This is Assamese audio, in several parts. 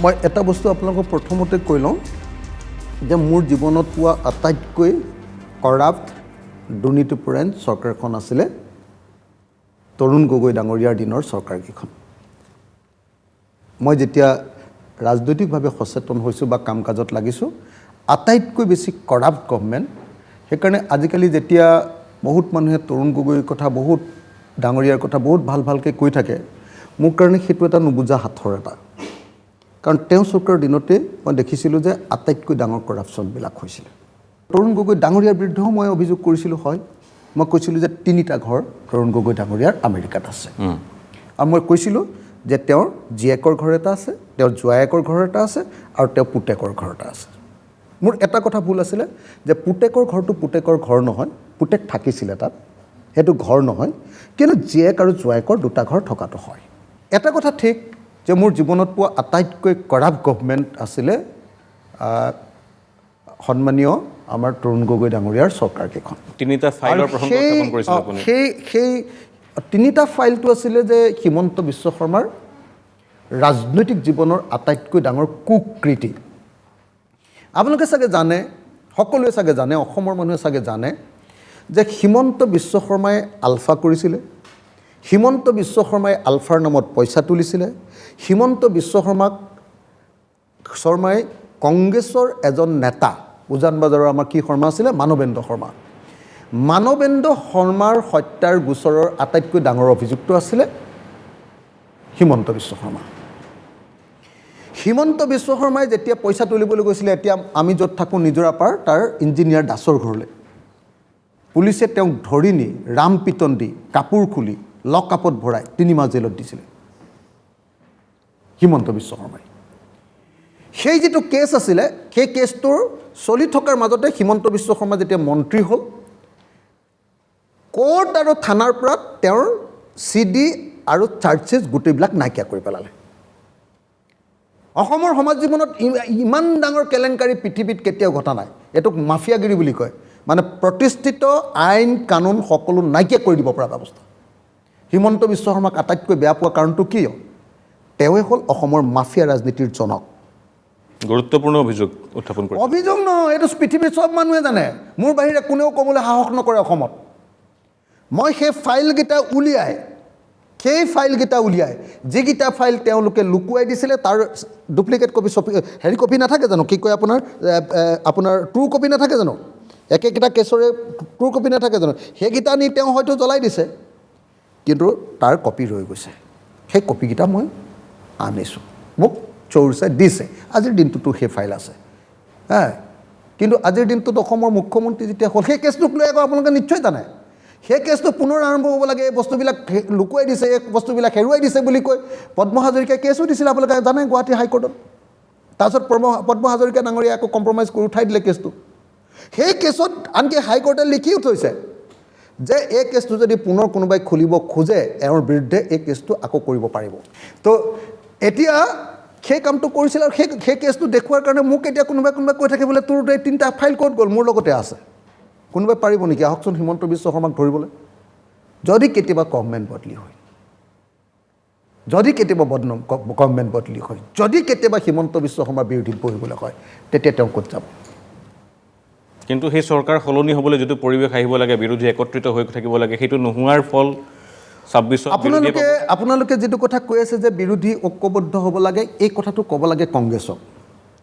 মই এটা বস্তু আপোনালোকক প্ৰথমতে কৈ লওঁ যে মোৰ জীৱনত পোৱা আটাইতকৈ কৰাপ্ট দুৰ্নীতিপৰায়ণ চৰকাৰখন আছিলে তৰুণ গগৈ ডাঙৰীয়াৰ দিনৰ চৰকাৰকেইখন। মই যেতিয়া ৰাজনৈতিকভাৱে সচেতন হৈছোঁ বা কাম কাজত লাগিছোঁ, আটাইতকৈ বেছি কৰাপ্ট গভৰ্ণমেণ্ট। সেইকাৰণে আজিকালি যেতিয়া বহুত মানুহে তৰুণ গগৈৰ কথা, বহুত ডাঙৰীয়াৰ কথা বহুত ভালকৈ কৈ থাকে, মোৰ কাৰণে সেইটো এটা নুবুজা সাঁথৰ এটা। কাৰণ তেওঁ চৰকাৰৰ দিনতে মই দেখিছিলোঁ যে আটাইতকৈ ডাঙৰ কৰাপশ্যনবিলাক হৈছিলে। তৰুণ গগৈ ডাঙৰীয়াৰ বিৰুদ্ধেও মই অভিযোগ কৰিছিলোঁ। হয়, মই কৈছিলোঁ যে 3টা ঘৰ তৰুণ গগৈ ডাঙৰীয়াৰ আমেৰিকাত আছে। আৰু মই কৈছিলোঁ যে তেওঁৰ জীয়েকৰ ঘৰ এটা আছে, তেওঁৰ জোৱায়েকৰ ঘৰ এটা আছে আৰু তেওঁৰ পুতেকৰ ঘৰ এটা আছে। মোৰ এটা কথা ভুল আছিলে যে পুতেকৰ ঘৰটো পুতেকৰ ঘৰ নহয়, পুতেক থাকিছিলে তাত, সেইটো ঘৰ নহয়, কিন্তু জীয়েক আৰু জোৱায়েকৰ 2টা ঘৰ থকাটো হয়। এটা কথা ঠিক যে মোৰ জীৱনত পোৱা আটাইতকৈ কৰাপ্ট গভৰ্ণমেণ্ট আছিলে সন্মানীয় আমাৰ তৰুণ গগৈ ডাঙৰীয়াৰ চৰকাৰকেইখন। 3টা ফাইলৰ প্ৰসংগ উত্থাপন কৰিছিল আপুনি। সেই 3টা ফাইলটো আছিলে যে হিমন্ত বিশ্ব শৰ্মাৰ ৰাজনৈতিক জীৱনৰ আটাইতকৈ ডাঙৰ কুকৃতি। আপোনালোকে চাগে জানে, সকলোৱে চাগে জানে, অসমৰ মানুহে চাগে জানে যে হিমন্ত বিশ্ব শৰ্মাই আলফা কৰিছিলে, হিমন্ত বিশ্ব শৰ্মাই আলফাৰ নামত পইচা তুলিছিলে, হিমন্ত বিশ্ব শৰ্মাই কংগ্ৰেছৰ এজন নেতা, উজান বজাৰৰ আমাৰ কি শৰ্মা আছিলে, মানৱেন্দ্ৰ শৰ্মা। মানৱেন্দ্ৰ শৰ্মাৰ হত্যাৰ গোচৰৰ আটাইতকৈ ডাঙৰ অভিযুক্ত আছিলে হিমন্ত বিশ্ব শৰ্মা। হিমন্ত বিশ্ব শৰ্মাই যেতিয়া পইচা তুলিবলৈ গৈছিলে, এতিয়া আমি য'ত থাকোঁ নিজৰাপাৰ, তাৰ ইঞ্জিনিয়াৰ দাসৰ ঘৰলৈ পুলিচে তেওঁক ধৰি নি ৰাম পিতন দি কাপোৰ খুলি লক আপত ভৰাই 3 মাহ জেলত দিছিলে হিমন্ত বিশ্ব শৰ্মাই। সেই যিটো কেছ আছিলে, সেই কেছটোৰ চলি থকাৰ মাজতে হিমন্ত বিশ্ব শৰ্মা যেতিয়া মন্ত্ৰী হ'ল, কোৰ্ট আৰু থানাৰ পৰা তেওঁৰ CD আৰু চাৰ্জেছ গোটেইবিলাক নাইকিয়া কৰি পেলালে। অসমৰ সমাজ জীৱনত ইমান ডাঙৰ কেলেংকাৰী পৃথিৱীত কেতিয়াও ঘটা নাই। এইটোক মাফিয়াগিৰি বুলি কয়, মানে প্ৰতিষ্ঠিত আইন কানুন সকলো নাইকিয়া কৰি দিব পৰা ব্যৱস্থা। হিমন্ত বিশ্ব শৰ্মাক আটাইতকৈ বেয়া পোৱা কাৰণটো কি? তেওঁৱে হ'ল অসমৰ মাফিয়া ৰাজনীতিৰ জনক। গুৰুত্বপূৰ্ণ অভিযোগ উত্থাপন কৰিছে। অভিযোগ নহয়, এইটো পৃথিৱীৰ চব মানুহে জানে, মোৰ বাহিৰে কোনেও ক'বলৈ সাহস নকৰে অসমত। মই সেই ফাইলকেইটা উলিয়াই যিকেইটা ফাইল তেওঁলোকে লুকুৱাই দিছিলে, তাৰ ডুপ্লিকেট কপি কপি নাথাকে জানো, কি কয় আপোনাৰ ট্ৰু কপি নাথাকে জানো, একেকেইটা কেছৰে ট্ৰু কপি নাথাকে জানো, সেইকেইটা নি তেওঁ হয়তো জ্বলাই দিছে, কিন্তু তাৰ কপি ৰৈ গৈছে। সেই কপিকেইটা মই আনিছোঁ, মোক চৌৰচাই দিছে। আজিৰ দিনটোতো সেই ফাইল আছে। কিন্তু আজিৰ দিনটোত অসমৰ মুখ্যমন্ত্ৰী যেতিয়া হ'ল, সেই কেছটোক লৈ আকৌ আপোনালোকে নিশ্চয় জানে, সেই কেছটো পুনৰ আৰম্ভ হ'ব লাগে, এই বস্তুবিলাক লুকুৱাই দিছে, এই বস্তুবিলাক হেৰুৱাই দিছে বুলি কৈ পদ্ম হাজৰিকাই কেছো দিছিলে, আপোনালোকে জানে, গুৱাহাটী হাইকোৰ্টত। তাৰপিছত পদ্ম হাজৰিকা ডাঙৰীয়াই আকৌ কম্প্ৰমাইজ কৰি উঠাই দিলে কেছটো। সেই কেছত আনকি হাইকোৰ্টে লিখিও থৈছে যে এই কেছটো যদি পুনৰ কোনোবাই খুলিব খোজে, এওঁৰ বিৰুদ্ধে এই কেছটো আকৌ কৰিব পাৰিব। তো এতিয়া সেই কামটো কৰিছিল, আৰু সেই কেছটো দেখুৱাৰ কাৰণে মোক এতিয়া কোনোবাই কৈ থাকে বোলে তোৰ এই 3টা ফাইল ক'ত গ'ল, মোৰ লগতে আছে। কোনোবাই পাৰিব নেকি আহকচোন হিমন্ত বিশ্ব শৰ্মাক ধৰিবলৈ? যদি কেতিয়াবা গভৰ্ণমেণ্ট বদলি হয়, যদি কেতিয়াবা গভৰ্ণমেণ্ট বদলি হয়, যদি কেতিয়াবা হিমন্ত বিশ্ব শৰ্মাৰ বিৰোধীত বহিবলৈ হয়, তেতিয়া তেওঁ ক'ত যাব? কিন্তু সেই চৰকাৰ সলনি হ'বলৈ যিটো পৰিৱেশ আহিব লাগে, বিৰোধী একত্ৰিত হৈ থাকিব লাগে, সেইটো নোহোৱাৰ ফল 26 আপোনালোকে যিটো কথা কৈ আছে যে বিৰোধী ঐক্যবদ্ধ হ'ব লাগে, এই কথাটো ক'ব লাগে কংগ্ৰেছক।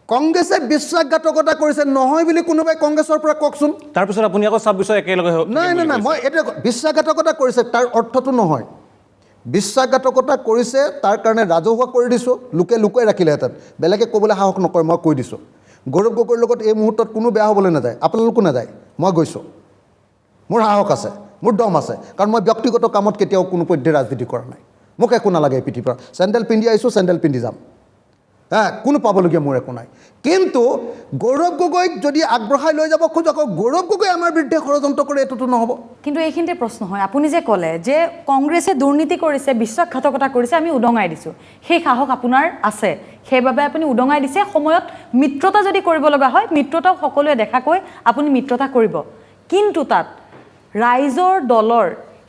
কংগ্ৰেছে বিশ্বাসঘাতকতা কৰিছে নহয় বুলি কোনোবাই কংগ্ৰেছৰ পৰা কওকচোন। তাৰপিছত আপুনি আকৌ 26 একেলগে নাই, মই এইটো বিশ্বাসঘাতকতা কৰিছে তাৰ অৰ্থটো নহয়। বিশ্বাসঘাতকতা কৰিছে তাৰ কাৰণে ৰাজহুৱা কৰি দিছোঁ, লোকে লুকুৱাই ৰাখিলেহেঁতেন, বেলেগে ক'বলৈ সাহস নকৰে, মই কৈ দিছোঁ। গৌৰৱ গগৈৰ লগত এই মুহূৰ্তত কোনো বেয়া হ'বলৈ নাযায়, আপোনালোকো নাযায়, মই গৈছোঁ, মোৰ সাহস আছে, মোৰ দম আছে, কাৰণ মই ব্যক্তিগত কামত কেতিয়াও কোনো পধ্যে ৰাজনীতি কৰা নাই। মোক একো নালাগে এই পৃথিৱীৰ পৰা, চেণ্ডেল পিন্ধি আহিছোঁ, চেণ্ডেল পিন্ধি যাম, কোনো পাবলগীয়া মোৰ একো নাই। কিন্তু গৌৰৱ গগৈক যদি আগবঢ়াই লৈ যাব খোজো, আকৌ গৌৰৱ গগৈ আমাৰ বিৰুদ্ধে ষড়যন্ত্ৰ কৰে, এইটোতো নহ'ব। কিন্তু এইখিনিতে প্ৰশ্ন হয়, আপুনি যে ক'লে যে কংগ্ৰেছে দুৰ্নীতি কৰিছে, বিশ্বাসঘাতকতা কৰিছে, আমি উদঙাই দিছোঁ, সেই সাহস আপোনাৰ আছে, সেইবাবে আপুনি উদঙাই দিছে। সময়ত মিত্ৰতা যদি কৰিব লগা হয়, মিত্ৰতাও সকলোৱে দেখাকৈ আপুনি মিত্ৰতা কৰিব, কিন্তু তাত ৰাইজৰ দলৰ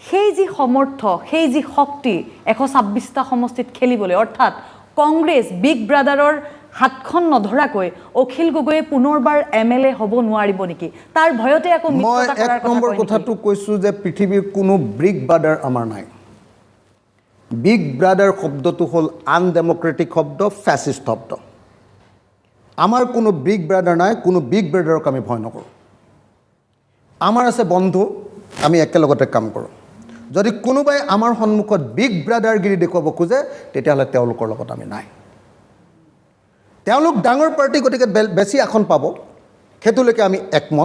সেই যি সমৰ্থ, সেই যি শক্তি 126টা সমষ্টিত খেলিবলৈ, অৰ্থাৎ কংগ্ৰেছ বিগ ব্ৰাদাৰৰ হাতখন নধৰাকৈ অখিল গগৈয়ে পুনৰবাৰ MLA হ'ব নোৱাৰিব নেকি তাৰ ভয়তে আকৌ মই মিত্ৰতা কৰাৰ এক নম্বৰ কথা কয় নেকি? কথাটো কৈছোঁ যে পৃথিৱীৰ কোনো বিগ ব্ৰাদাৰ আমাৰ নাই বিগ ব্ৰাদাৰ শব্দটো হ'ল আনডেমক্ৰেটিক শব্দ ফেচিষ্ট শব্দ আমাৰ কোনো বিগ ব্ৰাদাৰ নাই কোনো বিগ ব্ৰাদাৰক আমি ভয় নকৰোঁ আমাৰ আছে বন্ধু আমি একেলগতে কাম কৰোঁ যদি কোনোবাই আমাৰ সন্মুখত বিগ ব্ৰাদাৰগিৰি দেখুৱাব খোজে তেতিয়াহ'লে তেওঁলোকৰ লগত আমি নাই তেওঁলোক ডাঙৰ পাৰ্টি গতিকে বেছি আসন পাব সেইটোলৈকে আমি একমত